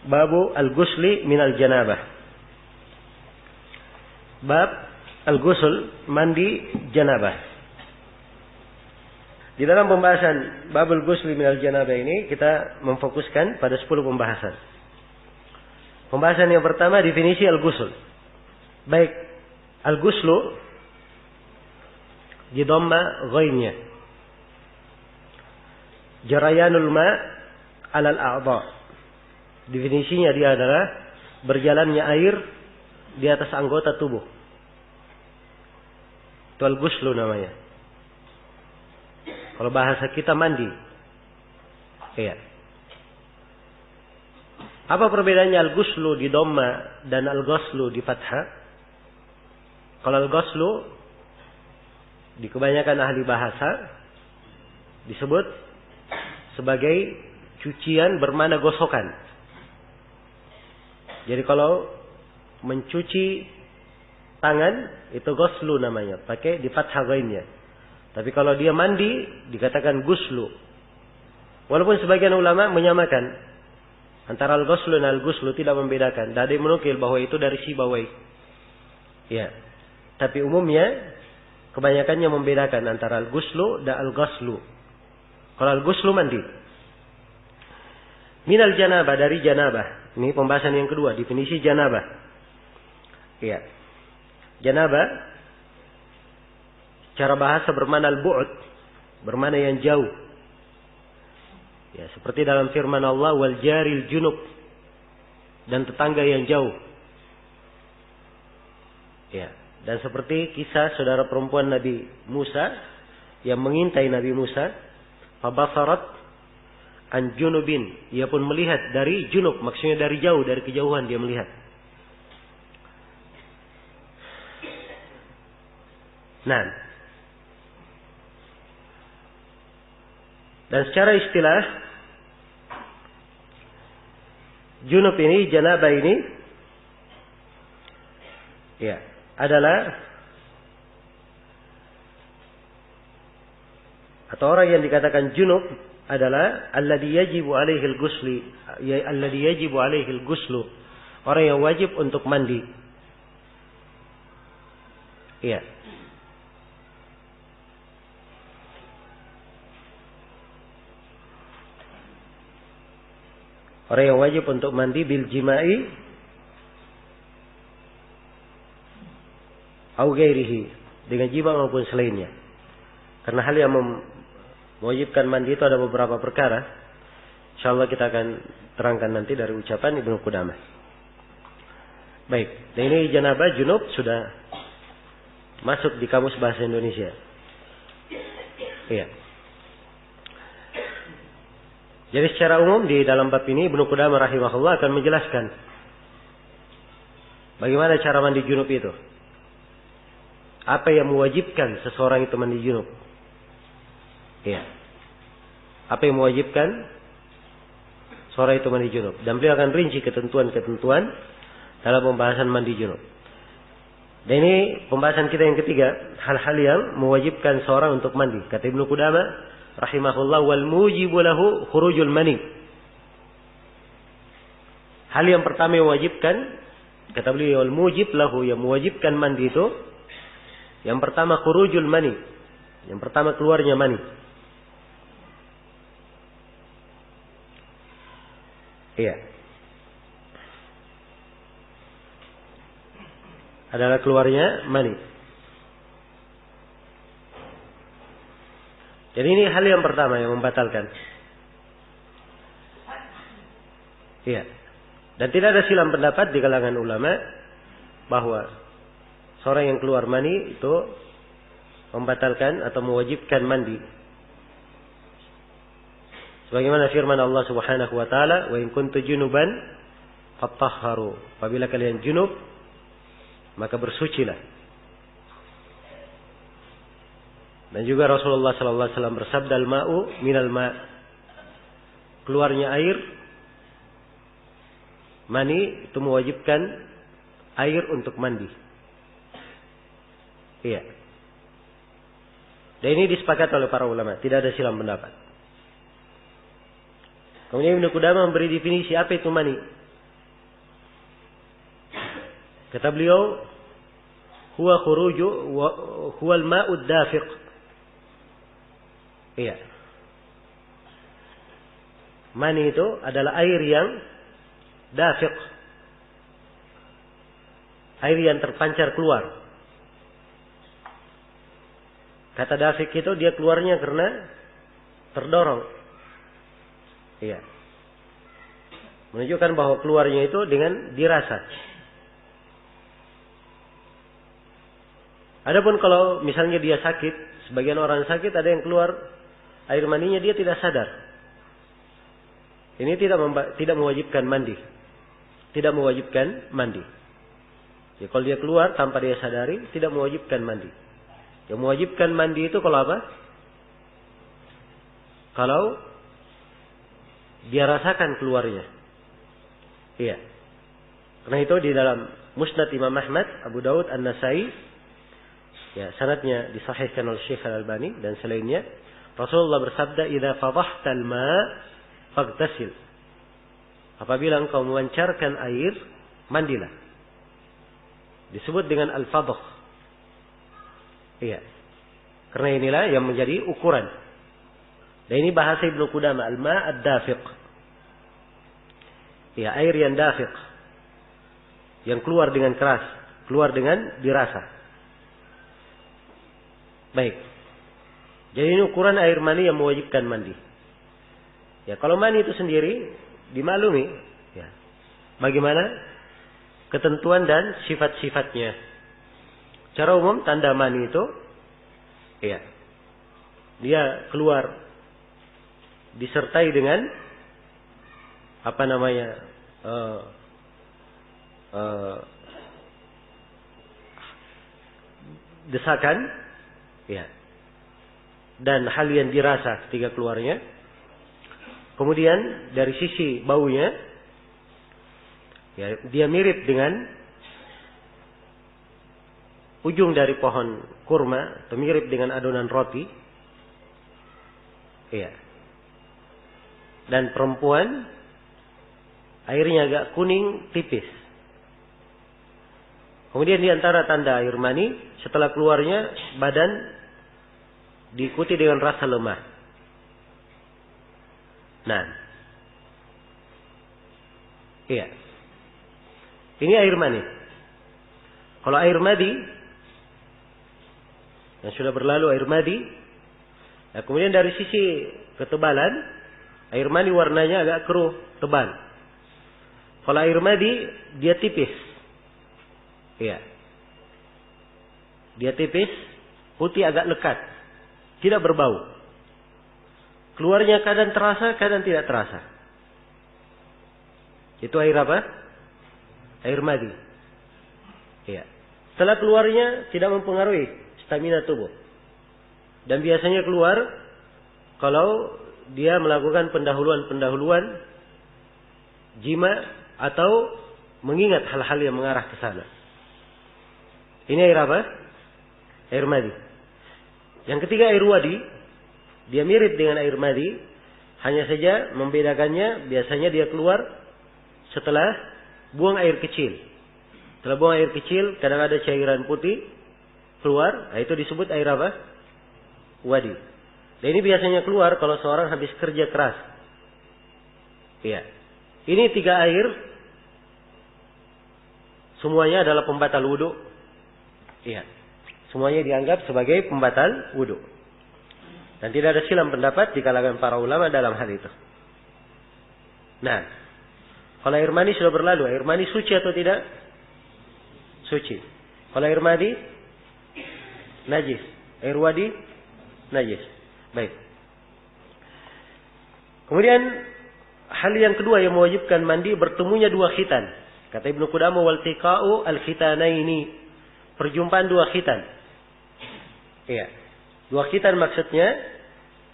Babu al-ghusli minal janabah. Bab al-ghusl, mandi janabah. Di dalam pembahasan babul ghusli minal janabah ini kita memfokuskan pada 10 pembahasan. Pembahasan yang pertama, definisi al-ghusl. Baik al-ghuslu di dhamma ghainnya. Jarayanul ma' alal a'dha. Definisinya dia adalah berjalannya air di atas anggota tubuh. Itu al-ghuslu namanya. Kalau bahasa kita mandi. Iya. Apa perbedaannya al-ghuslu di dhamma dan al-ghuslu di fathah? Kalau al-ghuslu di kebanyakan ahli bahasa disebut sebagai cucian bermakna gosokan. Jadi kalau mencuci tangan itu ghuslu namanya, pakai di fathah ghainnya. Tapi kalau dia mandi dikatakan ghuslu. Walaupun sebagian ulama menyamakan antara al-ghuslu dan al-ghuslu, tidak membedakan. Tidak ada yang menukil bahwa itu dari Sibawai. Ya. Tapi umumnya kebanyakannya membedakan antara al-ghuslu dan al-ghuslu. Kalau al-ghuslu mandi. Minal janabah, dari janabah. Ini pembahasan yang kedua, definisi janabah. Iya. Janabah secara bahasa bermakna al-bu'd, bermakna yang jauh. Ya, seperti dalam firman Allah, wal jaril junub, dan tetangga yang jauh. Ya, dan seperti kisah saudara perempuan Nabi Musa yang mengintai Nabi Musa, fabasarat an junubin, ia pun melihat dari junub, maksudnya dari jauh, dari kejauhan dia melihat. Nah, dan secara istilah junub ini, janabah ini, ya, adalah atau orang yang dikatakan junub adalah alladhi yajibu alaihi al-ghusli, alladhi yajibu alaihi al-ghuslu, orang yang wajib untuk mandi. Iya. Orang yang wajib untuk mandi bil jima'i au ghairihi, dengan jima maupun selainnya. Karena hal yang mewajibkan mandi itu ada beberapa perkara. Insyaallah kita akan terangkan nanti dari ucapan Ibnu Qudamah. Baik, dan ini janabah junub sudah masuk di kamus bahasa Indonesia. Iya. Jadi secara umum di dalam bab ini Ibnu Qudamah rahimahullah akan menjelaskan bagaimana cara mandi junub itu. Apa yang mewajibkan seseorang itu mandi junub. Iya. Apa yang mewajibkan seseorang itu mandi junub. Dan beliau akan rinci ketentuan-ketentuan dalam pembahasan mandi junub. Dan ini pembahasan kita yang ketiga, hal-hal yang mewajibkan seorang untuk mandi. Kata Ibnu Qudamah rahimahullah, wal mujibu lahu khurujul mani. Hal yang pertama yang mewajibkan, kata beliau, wal mujib lahu, yang mewajibkan mandi itu, yang pertama khurujul mani, yang pertama keluarnya mani. Iya. Adalah keluarnya mani. Jadi ini hal yang pertama yang membatalkan. Iya. Dan tidak ada silang pendapat di kalangan ulama bahwa seorang yang keluar mani itu membatalkan atau mewajibkan mandi. Sebagaimana firman Allah Subhanahu wa taala, "Wa in kuntu junuban fatahharu." Apabila kalian junub, maka bersucilah. Dan juga Rasulullah sallallahu alaihi wasallam bersabda, "Al-ma'u minal ma'." Keluarnya air mani itu mewajibkan air untuk mandi. Iya. Dan ini disepakati oleh para ulama, tidak ada silang pendapat. Kemudian Ibnu Qudamah memberi definisi apa itu mani. Kata beliau, huwa khuruju wa huwa al-ma'ud dafiq. Iya. Mani itu adalah air yang dafiq. Air yang terpancar keluar. Kata dafiq itu dia keluarnya karena terdorong. Iya. Menunjukkan bahwa keluarnya itu dengan dirasa. Adapun kalau misalnya dia sakit, sebagian orang sakit ada yang keluar air maninya dia tidak sadar. Ini tidak mewajibkan mandi. Tidak mewajibkan mandi. Ya, kalau dia keluar tanpa dia sadari, tidak mewajibkan mandi. Yang mewajibkan mandi itu kalau apa? Kalau dia rasakan keluarnya. Iya. Karena itu di dalam Musnad Imam Ahmad, Abu Daud, An-Nasai, ya, sanadnya disahihkan oleh Syekh Al-Albani dan selainnya, Rasulullah bersabda, "Idza fadhahtal ma' faghtasil." Apabila engkau memancarkan air, mandilah. Disebut dengan al-fadh. Iya. Karena inilah yang menjadi ukuran. Dan ini bahasa Ibnu Qudamah, al-ma' ad-dafiq. Ya, air yang dafiq. Yang keluar dengan keras, keluar dengan dirasa. Baik. Jadi ini ukuran air mani yang mewajibkan mandi. Ya, kalau mani itu sendiri dimaklumi, ya. Bagaimana ketentuan dan sifat-sifatnya. Secara umum tanda mani itu, ya, dia keluar disertai dengan apa namanya desakan, ya, dan hal yang dirasa ketika keluarnya. Kemudian dari sisi baunya, ya, dia mirip dengan ujung dari pohon kurma atau mirip dengan adonan roti. Iya. Dan perempuan airnya agak kuning tipis. Kemudian di antara tanda air mani, setelah keluarnya badan diikuti dengan rasa lemah. Nah. Iya. Ini air mani. Kalau air madi yang sudah berlalu, air madi, nah, kemudian dari sisi ketebalan, air mani warnanya agak keruh, tebal. Kalau air madi dia tipis. Iya. Dia tipis, putih agak lekat, tidak berbau. Keluarnya kadang terasa, kadang tidak terasa. Itu air apa? Air madi. Iya. Setelah keluarnya tidak mempengaruhi stamina tubuh. Dan biasanya keluar kalau dia melakukan pendahuluan jima atau mengingat hal-hal yang mengarah ke sana. Ini air apa? Air madi. Yang ketiga air wadi. Dia mirip dengan air madi, hanya saja membedakannya biasanya dia keluar setelah buang air kecil. Setelah buang air kecil, kadang ada cairan putih keluar, nah itu disebut air apa? Wadi. Dan ini biasanya keluar kalau seorang habis kerja keras. Iya. Ini 3 air, semuanya adalah pembatal wudu. Iya. Semuanya dianggap sebagai pembatal wudu. Dan tidak ada silang pendapat di kalangan para ulama dalam hal itu. Nah, kalau air mani sudah berlalu, air mani suci atau tidak? Suci. Kalau air madi, najis. Air wadi, najis. Baik. Kemudian, hal yang kedua yang mewajibkan mandi, bertemunya 2 khitan. Kata Ibnu Qudamah, wal tiqa'u al-khitanaini. Perjumpaan 2 khitan. Iya. 2 khitan maksudnya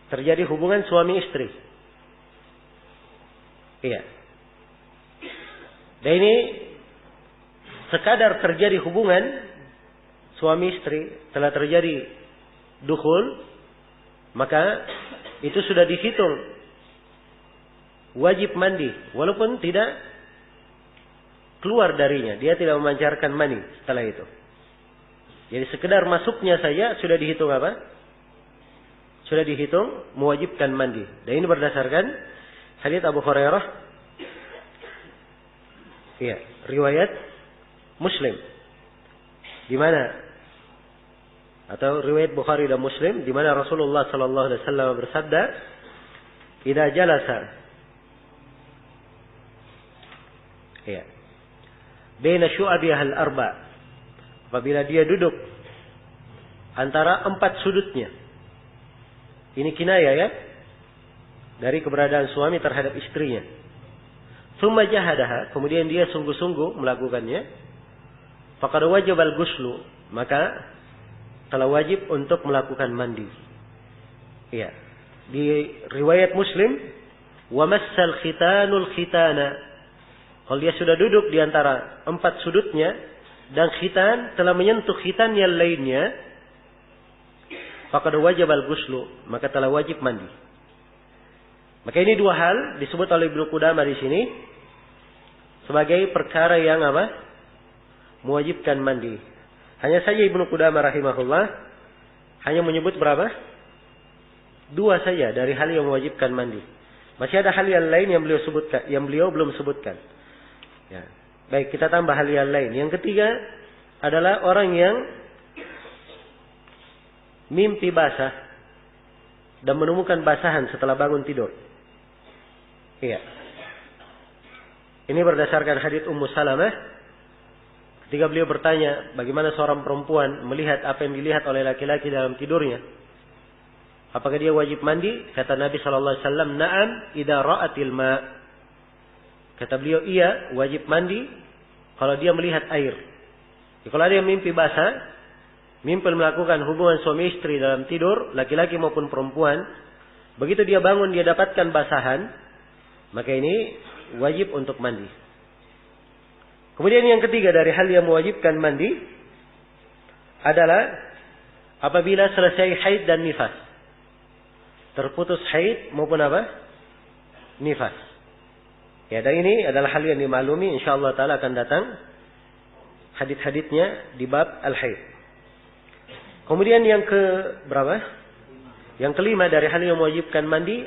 terjadi hubungan suami istri. Iya. Dan ini sekadar terjadi hubungan suami istri, telah terjadi dukhul, maka itu sudah dihitung wajib mandi, walaupun tidak keluar darinya. Dia tidak memancarkan mani setelah itu. Jadi sekedar masuknya saja sudah dihitung apa? Sudah dihitung mewajibkan mandi. Dan ini berdasarkan hadits Abu Hurairah. Iya, riwayat Muslim. Di mana? Atau riwayat Bukhari dan Muslim di mana Rasulullah sallallahu alaihi wasallam bersabda, "Idza jalasa" Iya. "Baina syu'abiha al-arba'." Apabila dia duduk antara 4 sudutnya. Ini kinayah ya dari keberadaan suami terhadap istrinya. Tsumma jahadaha, kemudian dia sungguh-sungguh melakukannya. Faqad wajaba al-ghuslu, maka telah wajib untuk melakukan mandi. Iya. Di riwayat Muslim, wa massal khitanul khitana. Kalau dia sudah duduk di antara 4 sudutnya dan khitan telah menyentuh khitan yang lainnya, faqad wajaba al-ghuslu, maka telah wajib mandi. Maka ini 2 hal disebut oleh Ibnu Qudamah di sini sebagai perkara yang apa? Mewajibkan mandi. Hanya saja Ibnu Qudamah rahimahullah hanya menyebut berapa? 2 saja dari hal yang mewajibkan mandi. Masih ada hal yang lain yang beliau sebutkan, yang beliau belum sebutkan. Ya. Baik, kita tambah hal yang lain. Yang ketiga adalah orang yang mimpi basah dan menemukan basahan setelah bangun tidur. Iya. Ini berdasarkan hadits Ummu Salamah ketika beliau bertanya bagaimana seorang perempuan melihat apa yang dilihat oleh laki-laki dalam tidurnya. Apakah dia wajib mandi? Kata Nabi sallallahu alaihi wasallam, "Na'am idza ra'atil ma'." Kata beliau, iya, wajib mandi kalau dia melihat air. Jadi, kalau ada yang mimpi basah, mimpi melakukan hubungan suami istri dalam tidur, laki-laki maupun perempuan, begitu dia bangun dia dapatkan basahan, maka ini wajib untuk mandi. Kemudian yang ketiga dari hal yang mewajibkan mandi adalah apabila selesai haid dan nifas. Terputus haid maupun apa? Nifas. Ya, dan ini adalah hal yang dimaklumi, insyaallah taala akan datang hadits-haditsnya di bab al-haid. Kemudian yang ke berapa? Yang kelima dari hal yang mewajibkan mandi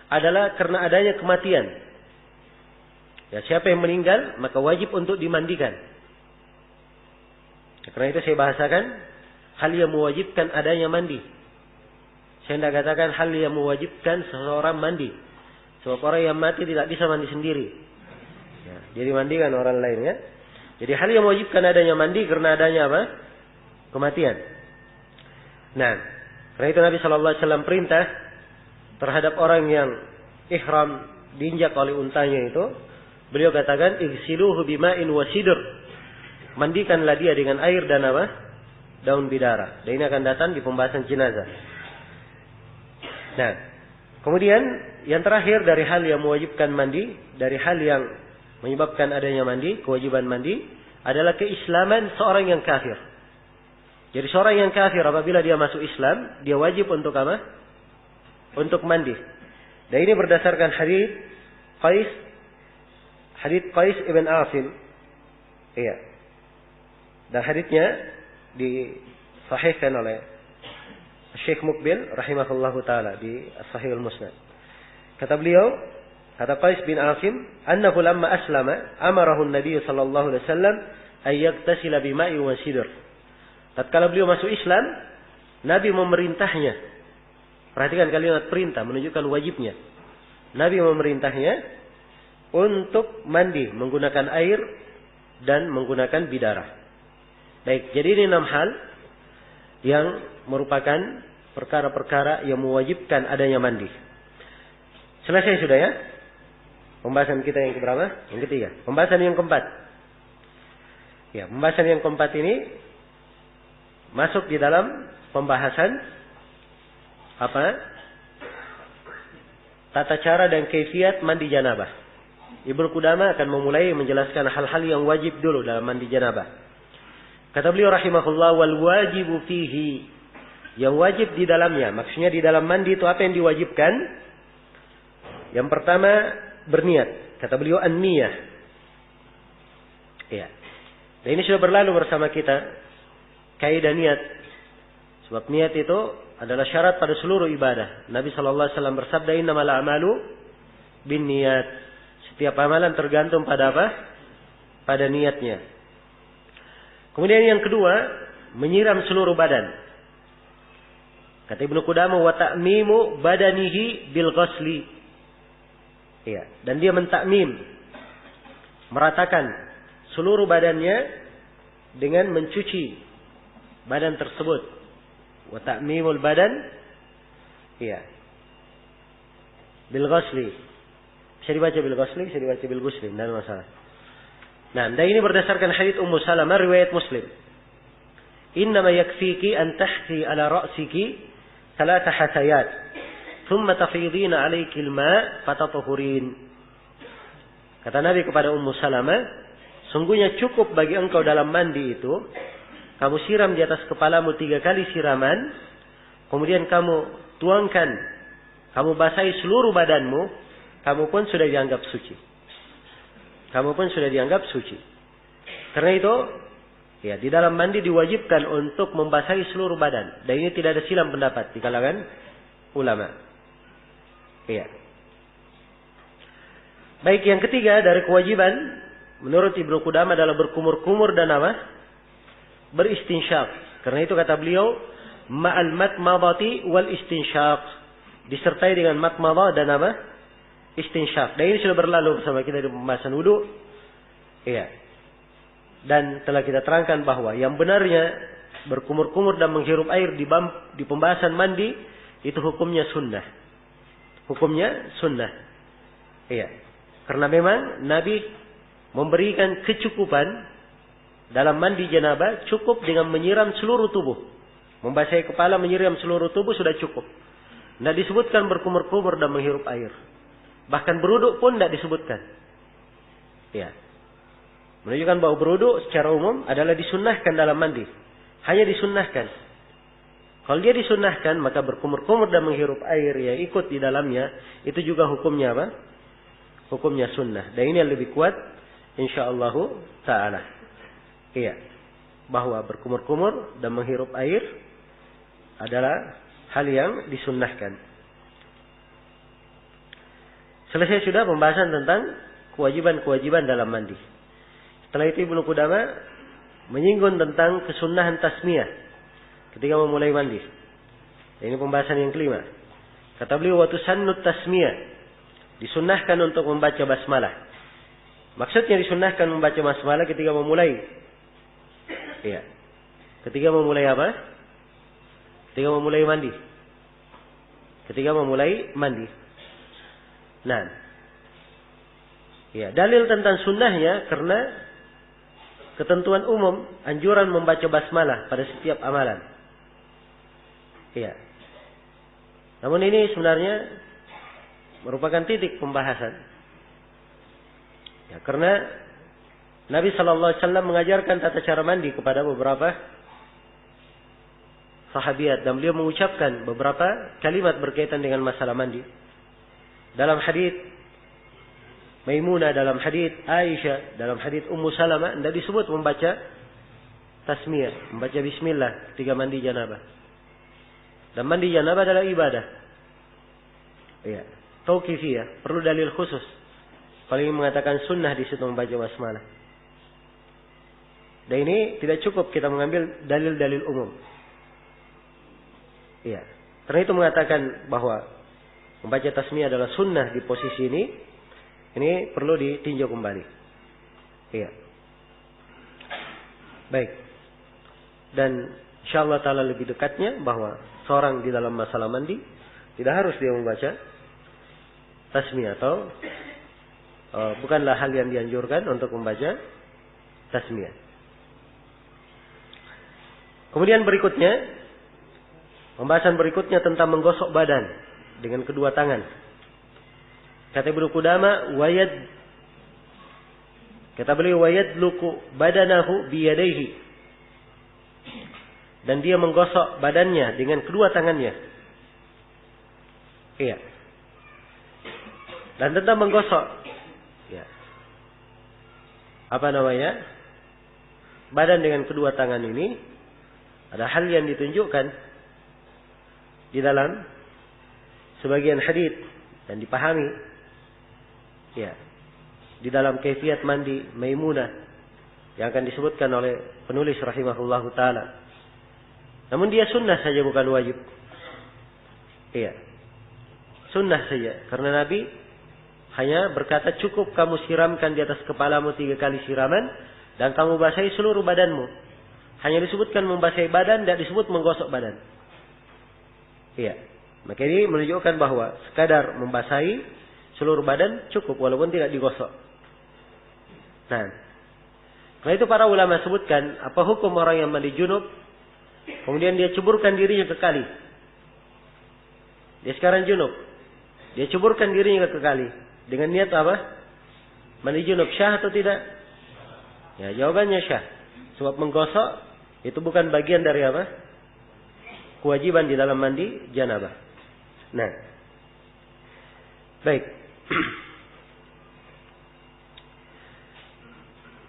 adalah karena adanya kematian. Ya, siapa yang meninggal maka wajib untuk dimandikan. Ya, karena itu saya bahasakan hal yang mewajibkan adanya mandi. Saya tidak katakan hal yang mewajibkan seseorang mandi. Sebab orang yang mati tidak bisa mandi sendiri. Ya, jadi mandikan orang lain ya. Jadi hal yang mewajibkan adanya mandi karena adanya apa? Kematian. Nah, karena itu Nabi sallallahu alaihi wasallam perintah terhadap orang yang ihram diinjak oleh untanya itu, beliau katakan igsiluhu bima'in wasidr. Mandikanlah dia dengan air dan apa? Daun bidara. Dan ini akan datang di pembahasan jenazah. Nah, kemudian yang terakhir dari hal yang mewajibkan mandi, dari hal yang menyebabkan adanya mandi, kewajiban mandi, adalah keislaman seorang yang kafir. Jadi seorang yang kafir apabila dia masuk Islam, dia wajib untuk apa? Untuk mandi. Dan ini berdasarkan hadits Qais ibn Asim. Iya. Dan haditsnya disahihkan oleh Syekh Mukbil rahimahullahu taala di As-Sahih al-Musnad. Kata beliau, kata Qais bin Asim, annahu lamma aslama amarahu an-nabiy sallallahu alaihi wasallam ay yaktasila bima'i wa sidr. Tatkala beliau masuk Islam, Nabi memerintahnya. Perhatikan kalimat perintah menunjukkan wajibnya. Nabi memerintahnya untuk mandi menggunakan air dan menggunakan bidara. Baik, jadi ini 6 hal yang merupakan perkara-perkara yang mewajibkan adanya mandi. Selesai sudah ya? Pembahasan kita yang keberapa? Yang ketiga. Pembahasan yang keempat. Ya, pembahasan yang keempat ini masuk di dalam pembahasan apa? Tata cara dan kaifiat mandi janabah. Ibnu Qudamah akan memulai menjelaskan hal-hal yang wajib dulu dalam mandi janabah. Kata beliau rahimahullah, wal wajibu fihi, yang wajib di dalamnya, maksudnya di dalam mandi itu apa yang diwajibkan? Yang pertama berniat. Kata beliau an-niyah. Iya. Dan ini sudah berlalu bersama kita kaidah niat. Sebab niat itu adalah syarat pada seluruh ibadah. Nabi sallallahu alaihi wasallam bersabda, "Innamal a'malu binniyat." Setiap amalan tergantung pada apa? Pada niatnya. Kemudian yang kedua, menyiram seluruh badan. Kata Ibnu Qudamah, "Wa ta'mimu badanihi bil ghusli." Iya, dan dia mentakmim, meratakan seluruh badannya dengan mencuci badan tersebut. Wa ta'mimul badan, iya, bil ghusli. Bisa dibaca bil ghusli, bisa dibaca bil ghusli, tidak ada masalah. Nah, dan ini berdasarkan hadits Ummu Salamah riwayat Muslim. "Innama yakfiki an tahthi ala ra'siki thalatha hasayat, thumma tafidina 'alayki al-ma' fatatuhurin." Kata Nabi kepada Ummu Salamah, sungguhnya cukup bagi engkau dalam mandi itu, kamu siram di atas kepalamu 3 kali siraman, kemudian kamu tuangkan, kamu basahi seluruh badanmu, kamu pun sudah dianggap suci. Kamu pun sudah dianggap suci. Karena itu, ya, di dalam mandi diwajibkan untuk membasahi seluruh badan. Dan ini tidak ada silang pendapat di kalangan ulama. Iya. Baik, yang ketiga dari kewajiban menurut Ibnu Qudamah adalah berkumur-kumur dan apa? Beristinsyaq. Karena itu kata beliau, ma'al matmadati wal istinsyaq. Disertai dengan matmadah dan apa? Istinsyaq. Dan ini sudah berlalu bersama kita di pembahasan wudu. Iya. Dan telah kita terangkan bahwa yang benarnya berkumur-kumur dan menghirup air di pembahasan mandi itu hukumnya sunnah. Hukumnya sunnah. Iya. Karena memang Nabi memberikan kecukupan dalam mandi janabah cukup dengan menyiram seluruh tubuh. Membasahi kepala, menyiram seluruh tubuh sudah cukup. Tidak disebutkan berkumur-kumur dan menghirup air. Bahkan beruduk pun tidak disebutkan. Ya. Menunjukkan bahwa beruduk secara umum adalah disunnahkan dalam mandi. Hanya disunnahkan. Kalau dia disunnahkan, maka berkumur-kumur dan menghirup air yang ikut di dalamnya, itu juga hukumnya apa? Hukumnya sunnah. Dan ini yang lebih kuat, insyaallah ta'ala. Iya. Bahwa berkumur-kumur dan menghirup air adalah hal yang disunnahkan. Selesai sudah pembahasan tentang kewajiban-kewajiban dalam mandi. Setelah itu Ibnu Qudamah menyinggung tentang kesunahan tasmiyah ketika memulai mandi. Ini pembahasan yang kelima. Kata beliau, wa tusannut tasmiyah. Disunnahkan untuk membaca basmalah. Maksudnya disunnahkan membaca basmalah ketika memulai. Iya. Ketika memulai apa? Ketika memulai mandi. Ketika memulai mandi. Nah, ya, dalil tentang sunnahnya karena ketentuan umum anjuran membaca basmalah pada setiap amalan. Iya. Namun ini sebenarnya merupakan titik pembahasan. Ya, karena Nabi sallallahu alaihi wasallam mengajarkan tata cara mandi kepada beberapa sahabiat dan beliau mengucapkan beberapa kalimat berkaitan dengan masalah mandi. Dalam hadis Maimunah, dalam hadis Aisyah, dalam hadis Ummu Salamah tidak disebut membaca tasmiyah, membaca bismillah ketika mandi janabah. Dan mandi janabah adalah ibadah. Iya, tauqifiyah, perlu dalil khusus. Kalau ingin mengatakan sunnah di situ membaca basmalah. Dan ini tidak cukup kita mengambil dalil-dalil umum. Iya, karena itu mengatakan bahwa membaca tasmiyah adalah sunnah di posisi ini perlu ditinjau kembali. Iya. Baik. Dan insyaallah ta'ala lebih dekatnya bahwa seorang di dalam masalah mandi tidak harus dia membaca tasmiyah atau bukanlah hal yang dianjurkan untuk membaca tasmiyah. Kemudian berikutnya, pembahasan berikutnya tentang menggosok badan dengan kedua tangan. Kata Ibnu Qudamah, kata beliau, wayadluku badanahu biyadaihi. Dan dia menggosok badannya dengan kedua tangannya. Iya. Dan tentang menggosok, ya, apa namanya? badan dengan kedua tangan ini, ada hal yang ditunjukkan di dalam sebagian hadits dan dipahami, ya, di dalam kaifiyat mandi Maimunah yang akan disebutkan oleh penulis rahimahullahu taala. Namun dia sunnah saja, bukan wajib. Iya, sunnah saja, karena Nabi hanya berkata cukup kamu siramkan di atas kepalamu 3 kali siraman dan kamu basahi seluruh badanmu. Hanya disebutkan membasahi badan, tidak disebut menggosok badan. Iya. Maka ini menunjukkan bahwa sekadar membasahi seluruh badan cukup walaupun tidak digosok. Nah, karena itu para ulama sebutkan apa hukum orang yang mandi junub kemudian dia ceburkan dirinya ke kali. Dia sekarang junub, dia ceburkan dirinya ke kali dengan niat apa? Mandi junub, syah atau tidak? Ya, jawabannya syah. Sebab menggosok itu bukan bagian dari apa? Kewajiban di dalam mandi janabah. Nah, baik.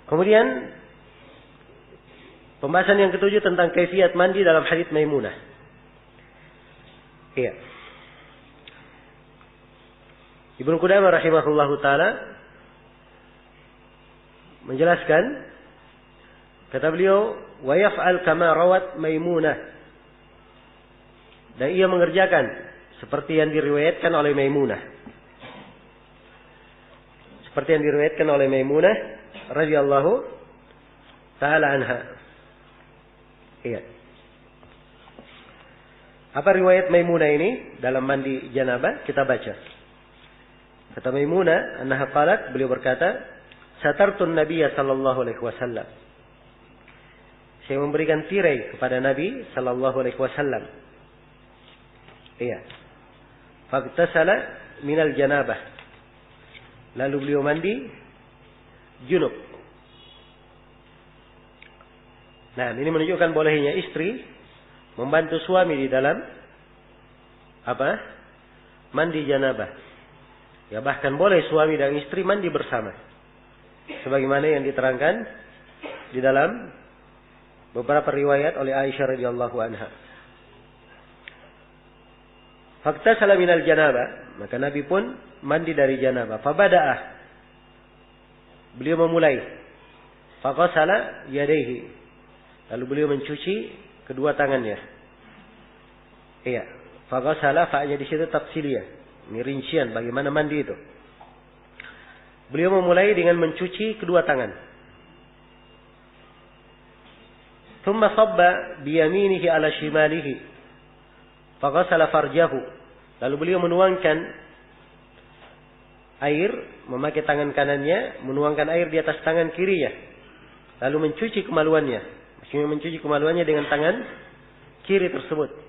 Kemudian pembahasan yang ketujuh tentang kaifiyat mandi dalam hadits Maimunah. Iya. Ibnu Qudamah rahimahullahu taala menjelaskan, kata beliau, wa yaf'al kama rawat Maimunah, dan ia mengerjakan seperti yang diriwayatkan oleh Maimunah. Seperti yang diriwayatkan oleh Maimunah radhiyallahu taala anha. Iya. Apa riwayat Maimunah ini dalam mandi janabah? Kita baca. Kata Maimunah, annaha qalat, beliau berkata, satartun Nabiyya sallallahu alaihi wasallam. Saya memberikan tirai kepada Nabi sallallahu alaihi wasallam. Iya. Fagtasala minal janabah. Lalu beliau mandi junub. Nah, ini menunjukkan bolehnya istri membantu suami di dalam apa? Mandi janabah. Ya, bahkan boleh suami dan istri mandi bersama. Sebagaimana yang diterangkan di dalam beberapa riwayat oleh Aisyah radhiyallahu anha. Faktasala minal janabah, maka Nabi pun mandi dari janabah. Fabada'ah, beliau memulai. Faqasala yadayhi, lalu beliau mencuci kedua tangannya. Iya, faqasala, fa'nya di situ tafsiliyah. Ini rincian bagaimana mandi itu. Beliau memulai dengan mencuci kedua tangan. Thumma sabba biyaminihi ala shimalihi faghasala farjahu. Lalu beliau menuangkan air, memakai tangan kanannya, menuangkan air di atas tangan kirinya. Lalu mencuci kemaluannya. Maksudnya mencuci kemaluannya dengan tangan kiri tersebut.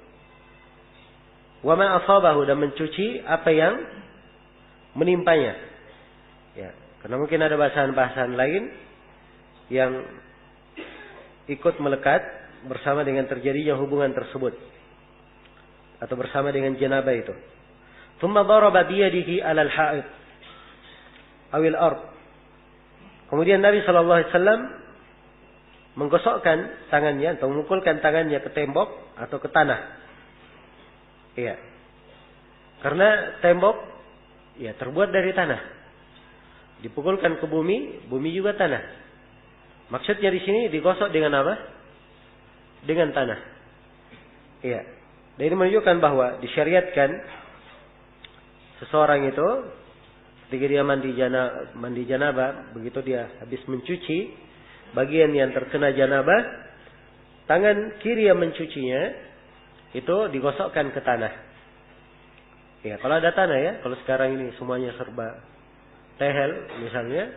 Wa ma asabahu, dan mencuci apa yang menimpanya. Ya, karena mungkin ada bahasan-bahasan lain yang ikut melekat bersama dengan terjadinya hubungan tersebut atau bersama dengan janabah itu. Thumma daraba biyadihi 'alal ha'id awil ard. Kemudian Nabi sallallahu alaihi wasallam menggosokkan tangannya atau memukulkan tangannya ke tembok atau ke tanah. Iya. Karena tembok ya terbuat dari tanah. Dipukulkan ke bumi, bumi juga tanah. Maksudnya di sini digosok dengan apa? Dengan tanah. Iya. Dan ini menunjukkan bahwa disyariatkan seseorang itu ketika dia mandi janabah, begitu dia habis mencuci bagian yang terkena janabah, tangan kiri yang mencucinya itu digosokkan ke tanah. Ya, kalau ada tanah ya, kalau sekarang ini semuanya serba tehel misalnya,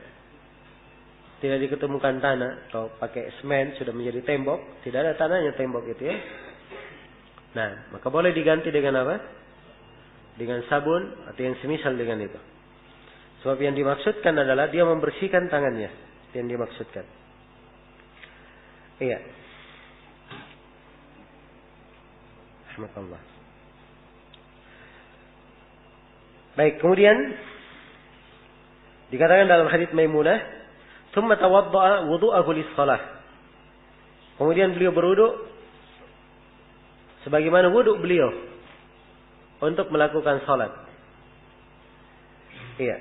tidak diketemukan tanah atau pakai semen sudah menjadi tembok, tidak ada tanahnya tembok itu ya. Nah, maka boleh diganti dengan apa? Dengan sabun atau yang semisal dengan itu. Sebab yang dimaksudkan adalah dia membersihkan tangannya, yang dimaksudkan. Iya. Rahmatullah. Baik, kemudian dikatakan dalam hadits Maimunah, "Tsumma tawadda'a wudu'ahu lis-shalah." Kemudian beliau berwudu sebagaimana wudu beliau untuk melakukan salat. Iya.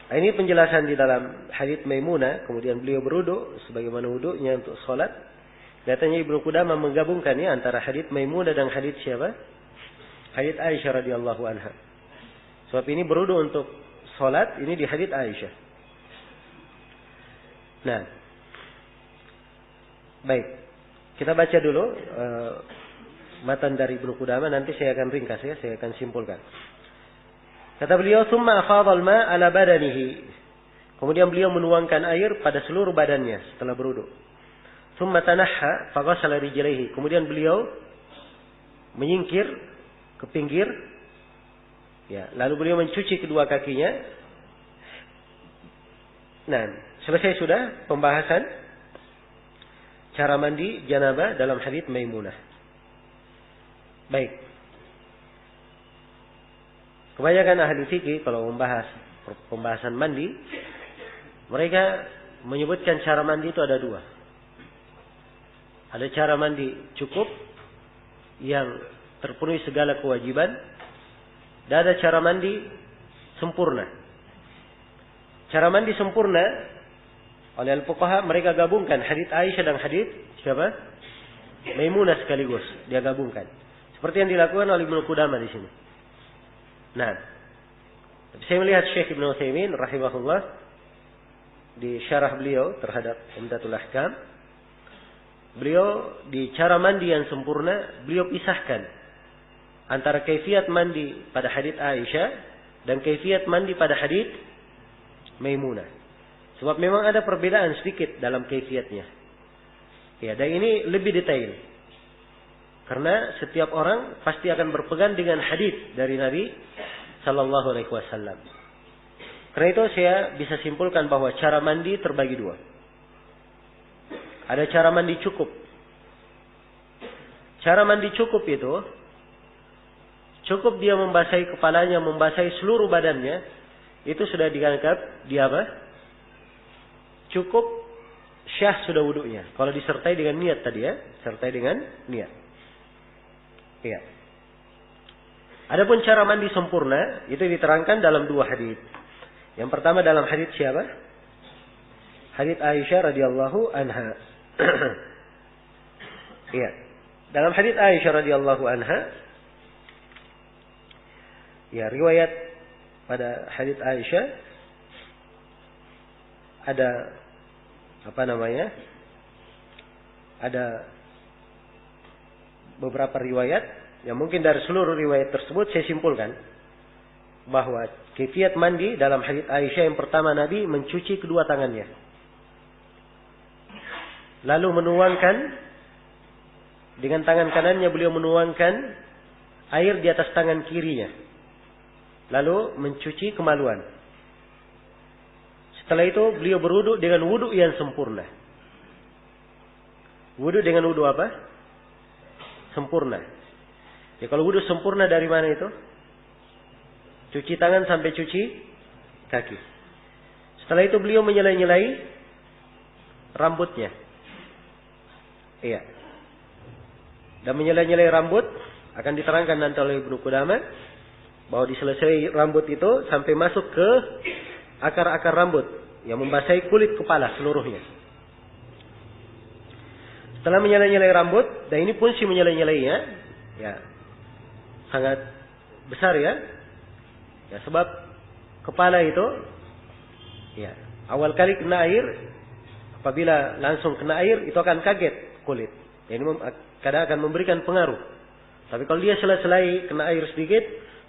Nah, ini penjelasan di dalam hadits Maimunah. Kemudian beliau berwudu sebagaimana wudunya untuk salat. Katanya Ibnu Qudamah menggabungkannya antara hadits Maimunah dan hadits siapa? Hadits Aisyah radhiyallahu anha. Sebab ini berwudu untuk salat, ini di hadits Aisyah. Nah, baik. Kita baca dulu matan dari Ibnu Qudamah, nanti saya akan ringkas ya, saya akan simpulkan. Kata beliau, "Tsumma afadha al-ma' ala badanihi." Kemudian beliau menuangkan air pada seluruh badannya setelah berwudu. "Tsumma tanahha fa ghassala rijlaihi." Kemudian beliau menyingkir ke pinggir, ya, lalu beliau mencuci kedua kakinya. Nah, selesai sudah pembahasan cara mandi janabah dalam hadits Maimunah. Baik. Kebanyakan ahli fikih kalau membahas pembahasan mandi, mereka menyebutkan cara mandi itu ada dua. Ada cara mandi cukup yang terpenuhi segala kewajiban, dan ada cara mandi sempurna. Cara mandi sempurna oleh al-fuqaha mereka gabungkan hadits Aisyah dan hadits siapa? Maimunah sekaligus dia gabungkan. Seperti yang dilakukan oleh Ibnu Qudamah di sini. Nah, saya melihat Syekh Ibnu Utsaimin rahimahullah di syarah beliau terhadap Umdatul Ahkam, beliau di cara mandi yang sempurna beliau pisahkan antara kaifiyat mandi pada hadits Aisyah dan kaifiyat mandi pada hadits Maimunah. Sebab memang ada perbedaan sedikit dalam kaifiyatnya. Ya, dan ini lebih detail. Karena setiap orang pasti akan berpegang dengan hadits dari Nabi sallallahu alaihi wasallam. Karena itu saya bisa simpulkan bahwa cara mandi terbagi dua. Ada cara mandi cukup. Cara mandi cukup itu cukup dia membasahi kepalanya, membasahi seluruh badannya, itu sudah dianggap dia apa? Cukup syah sudah wudunya. Kalau disertai dengan niat tadi ya, sertai dengan niat. Iya. Adapun cara mandi sempurna itu diterangkan dalam dua hadits. Yang pertama dalam hadits siapa? Hadits Aisyah radhiyallahu anha. Iya. Dalam hadits Aisyah radhiyallahu anha, ya riwayat pada hadits Aisyah ada apa namanya? Ada beberapa riwayat yang mungkin dari seluruh riwayat tersebut saya simpulkan bahwa kaifiyat mandi dalam hadits Aisyah yang pertama Nabi mencuci kedua tangannya. Lalu menuangkan dengan tangan kanannya beliau menuangkan air di atas tangan kirinya. Lalu mencuci kemaluan. Setelah itu beliau berwudu dengan wudu yang sempurna. Wudu dengan wudu apa? Sempurna. Ya kalau wudu sempurna dari mana itu? Cuci tangan sampai cuci kaki. Setelah itu beliau menyelai-nyelai rambutnya. Iya. Dan menyelai-nyelai rambut akan diterangkan nanti oleh Ibnu Qudamah bahwa diselesai rambut itu sampai masuk ke akar-akar rambut yang membasahi kulit kepala seluruhnya. Setelah menyelai-nyelai rambut, dan ini fungsi menyelai-nyelainya, ya sangat besar ya. Ya sebab kepala itu, ya awal kali kena air, apabila langsung kena air itu akan kaget kulit. Ya, ini kadang akan memberikan pengaruh. Tapi kalau dia selai-selai kena air sedikit,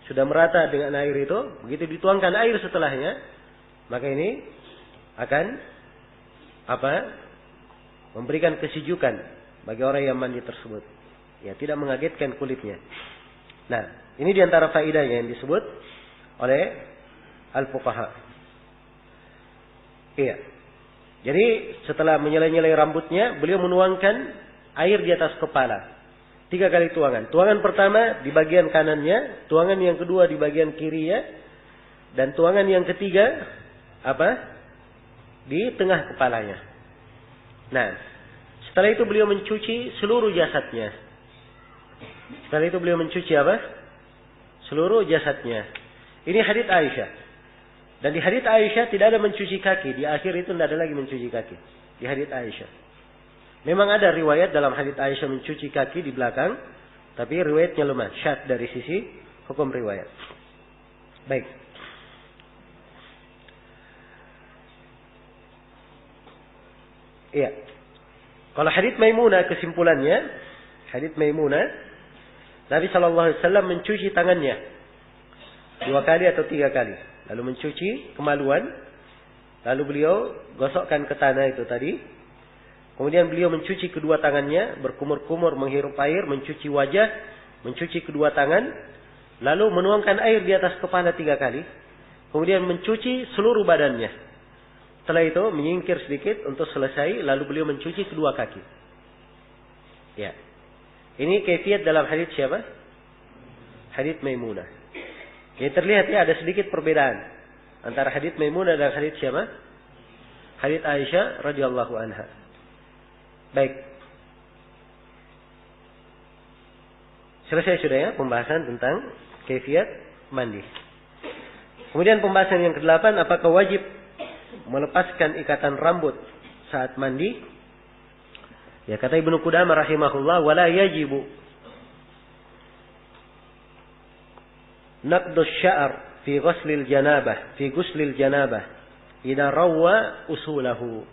sudah merata dengan air itu, begitu dituangkan air setelahnya, maka ini akan apa? Memberikan kesejukan bagi orang yang mandi tersebut. Ya, tidak mengagetkan kulitnya. Nah, ini diantara faedahnya yang disebut oleh al-fuqaha. Iya. Jadi setelah menyelai-nyelai rambutnya, beliau menuangkan air di atas kepala. 3 kali tuangan. Tuangan pertama di bagian kanannya, tuangan yang kedua di bagian kirinya, dan tuangan yang ketiga apa? Di tengah kepalanya. Nah, Setelah itu beliau mencuci seluruh jasadnya. Setelah itu beliau mencuci apa? Seluruh jasadnya. Ini hadits Aisyah. Dan di hadits Aisyah tidak ada mencuci kaki. Di akhir itu tidak ada lagi mencuci kaki. Di hadits Aisyah. Memang ada riwayat dalam hadits Aisyah mencuci kaki di belakang. Tapi riwayatnya lemah. Syadz dari sisi hukum riwayat. Baik. Iya. Kalau hadits Maimunah kesimpulannya. Hadits Maimunah. Nabi SAW mencuci tangannya. 2 kali atau 3 kali. Lalu mencuci kemaluan. Lalu beliau gosokkan ke tanah itu tadi. Kemudian beliau mencuci kedua tangannya. Berkumur-kumur menghirup air. Mencuci wajah. Mencuci kedua tangan. Lalu menuangkan air di atas kepala 3 kali. Kemudian mencuci seluruh badannya. Setelah itu menyingkir sedikit untuk selesai. Lalu beliau mencuci kedua kaki. Ya. Ini kaifiat dalam hadits siapa? Hadits Maimunah. Ini terlihat ya ada sedikit perbedaan antara hadits Maimunah dan hadits siapa? Hadits Aisyah radhiyallahu anha. Baik. Selesai sudah ya pembahasan tentang kaifiat mandi. Kemudian pembahasan yang ke-8, apakah wajib melepaskan ikatan rambut saat mandi? Ya kata Ibnu Qudamah rahimahullah, wala yajibu naqdu asy-sya'r fi ghuslil janabah, fi ghuslil janabah idza rawwa usulahu.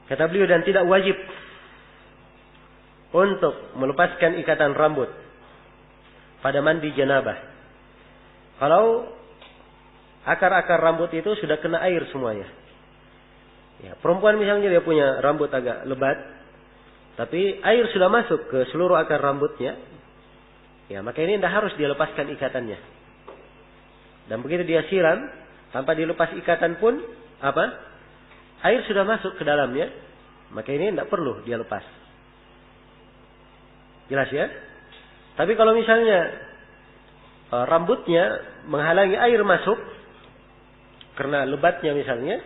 Kata beliau, dan tidak wajib untuk melepaskan ikatan rambut pada mandi janabah. Kalau akar-akar rambut itu sudah kena air semuanya. Ya, perempuan misalnya dia punya rambut agak lebat, tapi air sudah masuk ke seluruh akar rambutnya. Ya, maka ini tidak harus dia lepaskan ikatannya. Dan begitu dia siram, tanpa dilepas ikatan pun, apa? Air sudah masuk ke dalamnya, maka ini tidak perlu dia lepas. Jelas ya? Tapi kalau misalnya rambutnya menghalangi air masuk, karena lebatnya misalnya,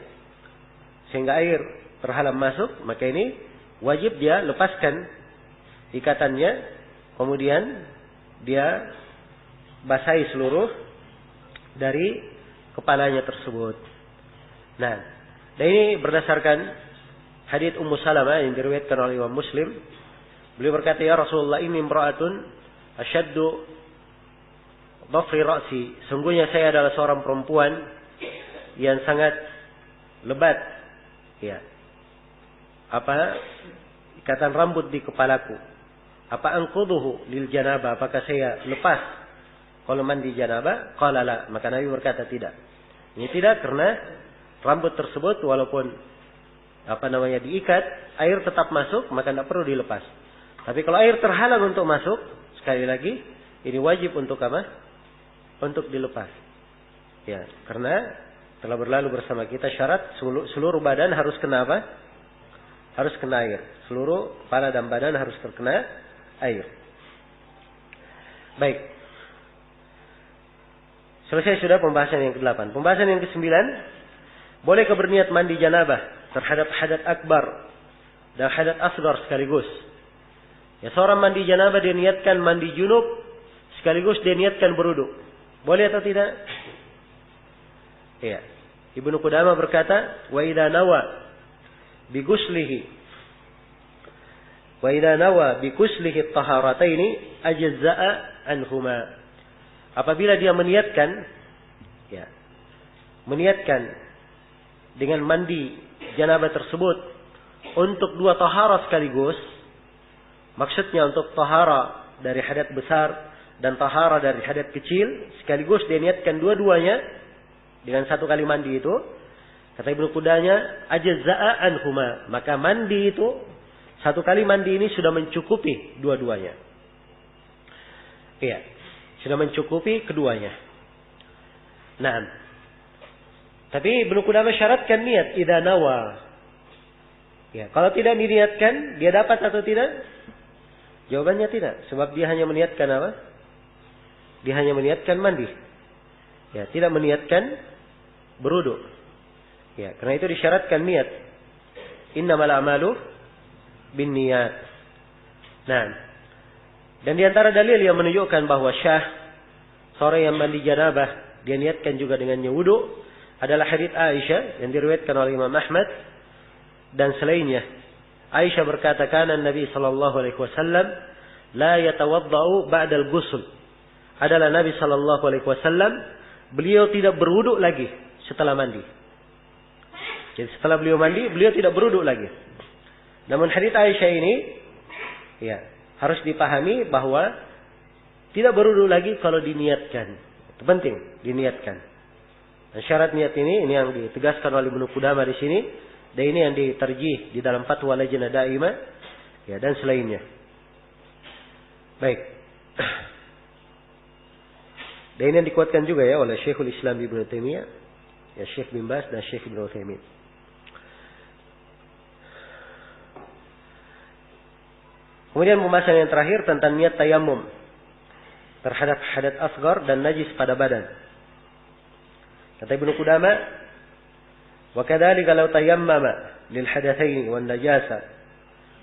sehingga air terhalang masuk, maka ini wajib dia lepaskan ikatannya, kemudian dia basahi seluruh dari kepalanya tersebut. Nah, dan ini berdasarkan hadits Ummu Salamah yang diriwayatkan oleh Imam Muslim. Beliau berkata, ya Rasulullah, ini imra'atun asyaddu dhafri ra'si. Sungguhnya saya adalah seorang perempuan yang sangat lebat. Ya. Apa ikatan rambut di kepalaku? Apa anquduhu lil janabah? Apakah saya lepas kalau mandi janabah? Qala la. Maka Nabi berkata tidak. Ini tidak, karena rambut tersebut walaupun diikat, air tetap masuk, maka tidak perlu dilepas. Tapi kalau air terhalang untuk masuk, sekali lagi ini wajib untuk apa? Untuk dilepas. Ya, karena telah berlalu bersama kita syarat seluruh badan harus kena apa? Harus kena air. Seluruh kepala dan badan harus terkena air. Baik. Selesai sudah pembahasan yang ke-8. Pembahasan yang ke-9. Boleh berniat mandi janabah terhadap hadat akbar dan hadat asgar sekaligus. Ya, seorang mandi janabah dia niatkan mandi junub sekaligus dia niatkan berwudu. Boleh atau tidak? Iya. Ibnu Qudamah berkata, wa idza nawa bi ghuslihi at-taharataini ajza'a anhuma. Apabila dia meniatkan dengan mandi janabah tersebut untuk 2 taharah sekaligus, maksudnya untuk taharah dari hadat besar dan taharah dari hadat kecil, sekaligus dia niatkan dua-duanya dengan 1 kali mandi itu, kata Ibnu Qudamah, ajza'a anhuma, maka mandi itu 1 kali mandi ini sudah mencukupi dua-duanya. Iya, sudah mencukupi keduanya. Nah, tapi Ibnu Qudamah syaratkan niat idza nawa. Ya, kalau tidak diniatkan, dia dapat atau tidak? Jawabannya tidak, sebab dia hanya meniatkan apa? Dia hanya meniatkan mandi. Ya, tidak meniatkan berwudu. Ya, karena itu disyaratkan niat. Innamal a'malu binniyat. Nah, dan di antara dalil yang menunjukkan bahwa syah seorang yang mandi janabah dia niatkan juga dengannya wudu adalah hadits Aisyah yang diriwayatkan oleh Imam Ahmad dan selainnya. Aisyah berkata, "Kana Nabi sallallahu alaihi wasallam la yatawaddau ba'da al-ghusl." Adalah Nabi sallallahu alaihi wasallam beliau tidak berwudu lagi setelah mandi. Jadi setelah beliau mandi, beliau tidak berwudu lagi. Namun hadits Aisyah ini ya, harus dipahami bahwa tidak berwudu lagi kalau diniatkan. Itu penting, diniatkan. Dan syarat niat ini yang ditegaskan oleh Ibnu Qudamah di sini, dan ini yang diterjih di dalam fatwa Lajnah Daimah, ya, dan selainnya. Baik. Dan ini yang dikuatkan juga ya oleh Syekhul Islam Ibnu Taimiyah, ya Syekh bin Baz dan Syekh Ibnu Utsaimin. Kemudian pembahasan yang terakhir tentang niat tayammum terhadap hadath asghar dan najis pada badan. Kata Ibnu Qudamah, wa kadzalika law tayammama lil hadatsaini wan najasa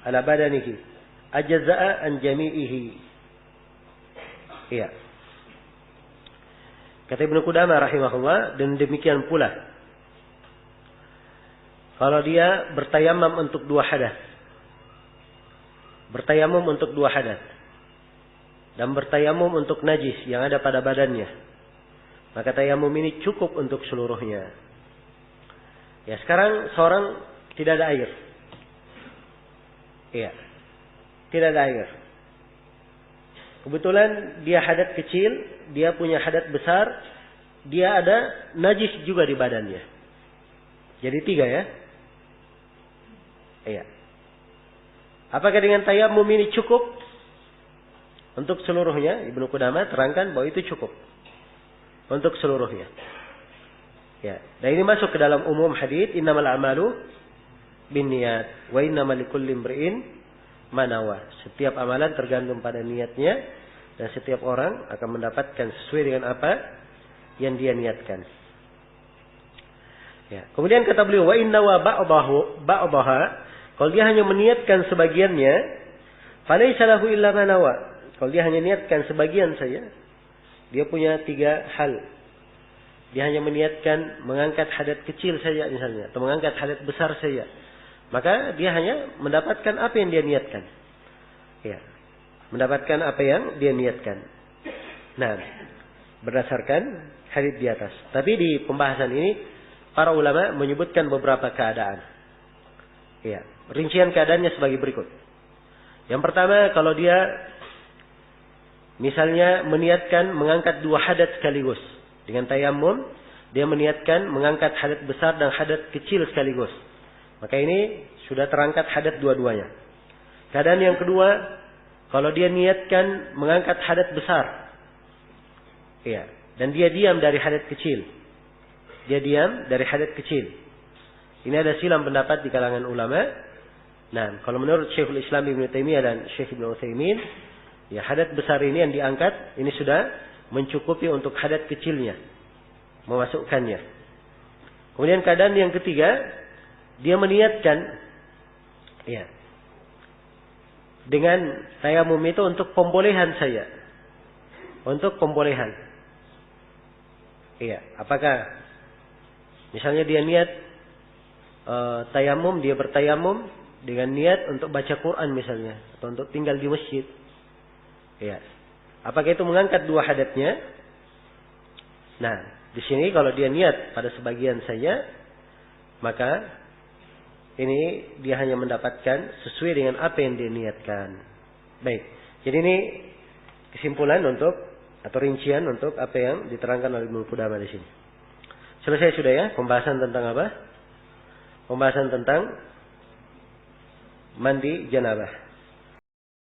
ala badanihi ajza'a an jami'ihi. Iya. Kata Ibnu Qudamah rahimahullah, dan demikian pula kalau dia bertayamum untuk dua hadas. Bertayamum untuk dua hadas. Dan bertayamum untuk najis yang ada pada badannya. Maka tayamum ini cukup untuk seluruhnya. Ya, sekarang seorang tidak ada air. Iya. Tidak ada air. Kebetulan dia hadat kecil, dia punya hadat besar, dia ada najis juga di badannya. Jadi 3 ya. Iya. Apakah dengan tayamum ini cukup untuk seluruhnya? Ibnu Qudamah terangkan bahwa itu cukup untuk seluruhnya. Ya, dan ini masuk ke dalam umum hadits innamal a'malu binniyat wa innamal likulli imri'in ma nawa. Setiap amalan tergantung pada niatnya dan setiap orang akan mendapatkan sesuai dengan apa yang dia niatkan. Ya, kemudian kata beliau wa inna wa ba'daha, kalau dia hanya meniatkan sebagiannya, falaysa lahu illa ma nawa. Kalau dia hanya niatkan sebagian saja, dia punya 3 hal. Dia hanya meniatkan mengangkat hadat kecil saja misalnya, atau mengangkat hadat besar saja. Maka dia hanya mendapatkan apa yang dia niatkan. Ya, mendapatkan apa yang dia niatkan. Nah, berdasarkan hadits di atas. Tapi di pembahasan ini, para ulama menyebutkan beberapa keadaan. Ya, rincian keadaannya sebagai berikut. Yang pertama, kalau dia misalnya meniatkan mengangkat 2 hadat sekaligus. Dengan tayammum, dia meniatkan mengangkat hadat besar dan hadat kecil sekaligus. Maka ini sudah terangkat hadat dua-duanya. Keadaan yang kedua, kalau dia niatkan mengangkat hadat besar. Ya, dan dia diam dari hadat kecil. Dia diam dari hadat kecil. Ini ada silang pendapat di kalangan ulama. Nah, kalau menurut Syekhul Islam Ibnu Taimiyah dan Syekh Ibnu Utsaimin, ya hadat besar ini yang diangkat, ini sudah mencukupi untuk hadat kecilnya, memasukkannya. Kemudian keadaan yang ketiga, dia meniatkan, ya, dengan tayamum itu untuk pembolehan saja, untuk pembolehan. Iya, apakah misalnya dia niat tayamum, dia bertayamum dengan niat untuk baca Quran misalnya, atau untuk tinggal di masjid. Iya. Apakah itu mengangkat 2 hadatnya? Nah, di sini kalau dia niat pada sebagian saja, maka ini dia hanya mendapatkan sesuai dengan apa yang dia niatkan. Baik. Jadi ini kesimpulan untuk atau rincian untuk apa yang diterangkan oleh Ibnu Qudamah di sini. Selesai sudah ya pembahasan tentang apa? Pembahasan tentang mandi janabah.